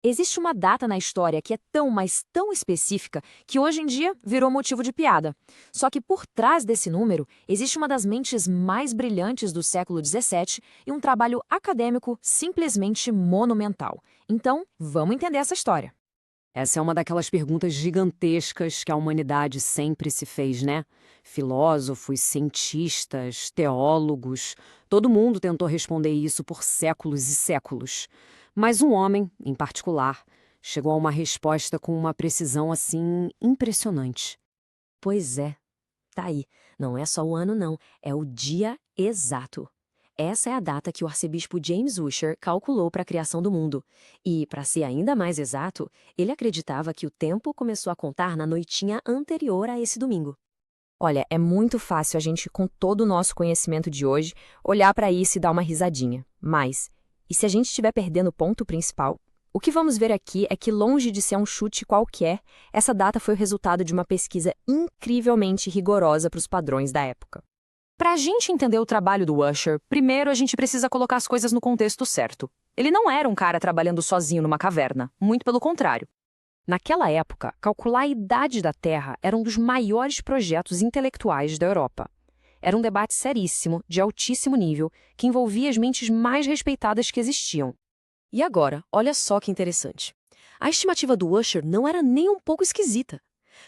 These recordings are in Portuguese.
Existe uma data na história que é tão, mas tão específica que hoje em dia virou motivo de piada. Só que por trás desse número existe uma das mentes mais brilhantes do século XVII e um trabalho acadêmico simplesmente monumental. Então, vamos entender essa história. Essa é uma daquelas perguntas gigantescas que a humanidade sempre se fez, né? Filósofos, cientistas, teólogos, todo mundo tentou responder isso por séculos e séculos. Mas um homem, em particular, chegou a uma resposta com uma precisão assim impressionante. Pois é, tá aí. Não é só o ano, não. É o dia exato. Essa é a data que o arcebispo James Ussher calculou para a criação do mundo. E, para ser ainda mais exato, ele acreditava que o tempo começou a contar na noitinha anterior a esse domingo. Olha, é muito fácil a gente, com todo o nosso conhecimento de hoje, olhar para isso e dar uma risadinha. Mas, e se a gente estiver perdendo o ponto principal? O que vamos ver aqui é que, longe de ser um chute qualquer, essa data foi o resultado de uma pesquisa incrivelmente rigorosa para os padrões da época. Para a gente entender o trabalho do Ussher, primeiro a gente precisa colocar as coisas no contexto certo. Ele não era um cara trabalhando sozinho numa caverna, muito pelo contrário. Naquela época, calcular a idade da Terra era um dos maiores projetos intelectuais da Europa. Era um debate seríssimo, de altíssimo nível, que envolvia as mentes mais respeitadas que existiam. E agora, olha só que interessante. A estimativa do Ussher não era nem um pouco esquisita.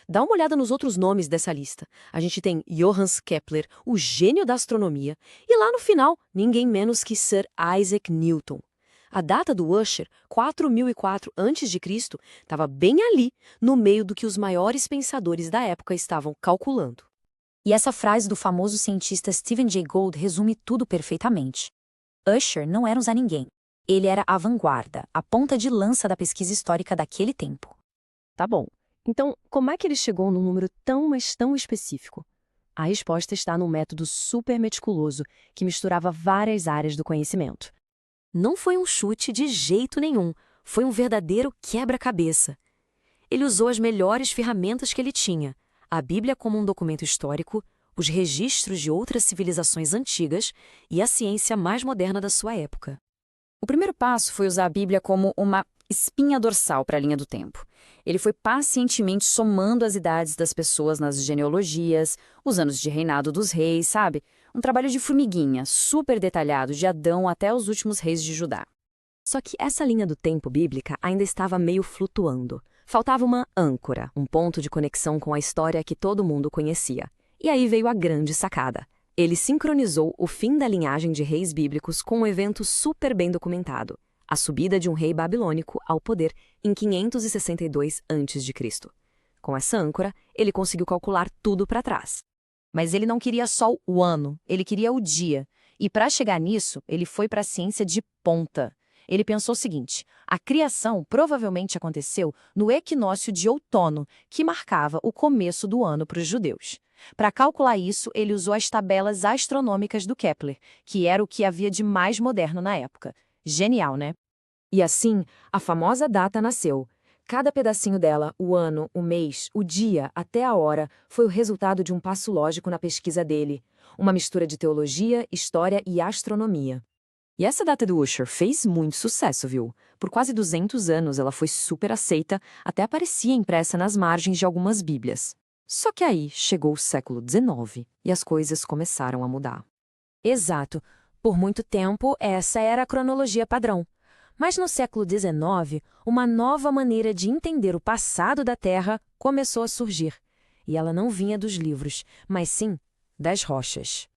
Dá uma olhada nos outros nomes dessa lista. A gente tem Johannes Kepler, o gênio da astronomia, e lá no final, ninguém menos que Sir Isaac Newton. A data do Ussher, 4004 a.C., estava bem ali, no meio do que os maiores pensadores da época estavam calculando. E essa frase do famoso cientista Stephen Jay Gould resume tudo perfeitamente. Ussher não era um Zé Ninguém. Ele era a vanguarda, a ponta de lança da pesquisa histórica daquele tempo. Tá bom. Então, como é que ele chegou num número tão, mas tão específico? A resposta está num método super meticuloso que misturava várias áreas do conhecimento. Não foi um chute de jeito nenhum, foi um verdadeiro quebra-cabeça. Ele usou as melhores ferramentas que ele tinha, a Bíblia como um documento histórico, os registros de outras civilizações antigas e a ciência mais moderna da sua época. O primeiro passo foi usar a Bíblia como uma espinha dorsal para a linha do tempo. Ele foi pacientemente somando as idades das pessoas nas genealogias, os anos de reinado dos reis, sabe? Um trabalho de formiguinha, super detalhado, de Adão até os últimos reis de Judá. Só que essa linha do tempo bíblica ainda estava meio flutuando. Faltava uma âncora, um ponto de conexão com a história que todo mundo conhecia. E aí veio a grande sacada. Ele sincronizou o fim da linhagem de reis bíblicos com um evento super bem documentado: a subida de um rei babilônico ao poder em 562 a.C. Com essa âncora, ele conseguiu calcular tudo para trás. Mas ele não queria só o ano, ele queria o dia. E para chegar nisso, ele foi para a ciência de ponta. Ele pensou o seguinte: a criação provavelmente aconteceu no equinócio de outono, que marcava o começo do ano para os judeus. Para calcular isso, ele usou as tabelas astronômicas do Kepler, que era o que havia de mais moderno na época. Genial, né? E assim, a famosa data nasceu. Cada pedacinho dela, o ano, o mês, o dia, até a hora, foi o resultado de um passo lógico na pesquisa dele. Uma mistura de teologia, história e astronomia. E essa data do Ussher fez muito sucesso, viu? Por quase 200 anos ela foi super aceita, até aparecia impressa nas margens de algumas bíblias. Só que aí chegou o século XIX e as coisas começaram a mudar. Exato. Por muito tempo, essa era a cronologia padrão. Mas no século XIX, uma nova maneira de entender o passado da Terra começou a surgir. E ela não vinha dos livros, mas sim das rochas.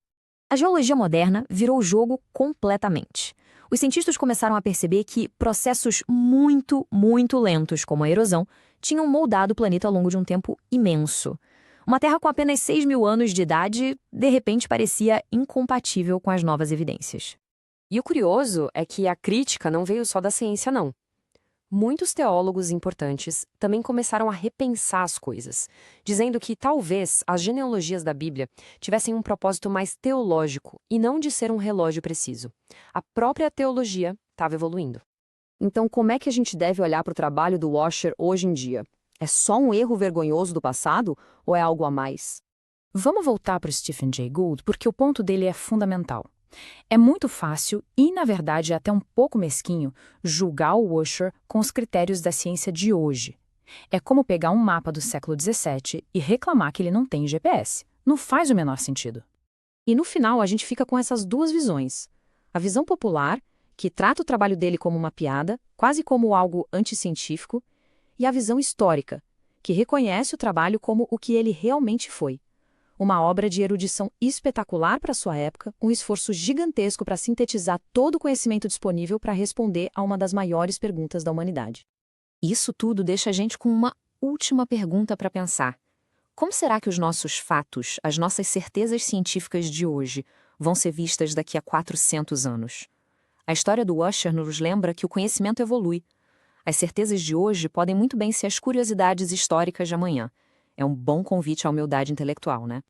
A geologia moderna virou o jogo completamente. Os cientistas começaram a perceber que processos muito, muito lentos, como a erosão, tinham moldado o planeta ao longo de um tempo imenso. Uma Terra com apenas 6.000 anos de idade, de repente parecia incompatível com as novas evidências. E o curioso é que a crítica não veio só da ciência, não. Muitos teólogos importantes também começaram a repensar as coisas, dizendo que talvez as genealogias da Bíblia tivessem um propósito mais teológico e não de ser um relógio preciso. A própria teologia estava evoluindo. Então, como é que a gente deve olhar para o trabalho do Ussher hoje em dia? É só um erro vergonhoso do passado ou é algo a mais? Vamos voltar para o Stephen Jay Gould porque o ponto dele é fundamental. É muito fácil e, na verdade, até um pouco mesquinho julgar o Ussher com os critérios da ciência de hoje. É como pegar um mapa do século XVII e reclamar que ele não tem GPS. Não faz o menor sentido. E no final a gente fica com essas duas visões. A visão popular, que trata o trabalho dele como uma piada, quase como algo anticientífico, e a visão histórica, que reconhece o trabalho como o que ele realmente foi. Uma obra de erudição espetacular para sua época, um esforço gigantesco para sintetizar todo o conhecimento disponível para responder a uma das maiores perguntas da humanidade. Isso tudo deixa a gente com uma última pergunta para pensar. Como será que os nossos fatos, as nossas certezas científicas de hoje, vão ser vistas daqui a 400 anos? A história do Ussher nos lembra que o conhecimento evolui. As certezas de hoje podem muito bem ser as curiosidades históricas de amanhã. É um bom convite à humildade intelectual, né?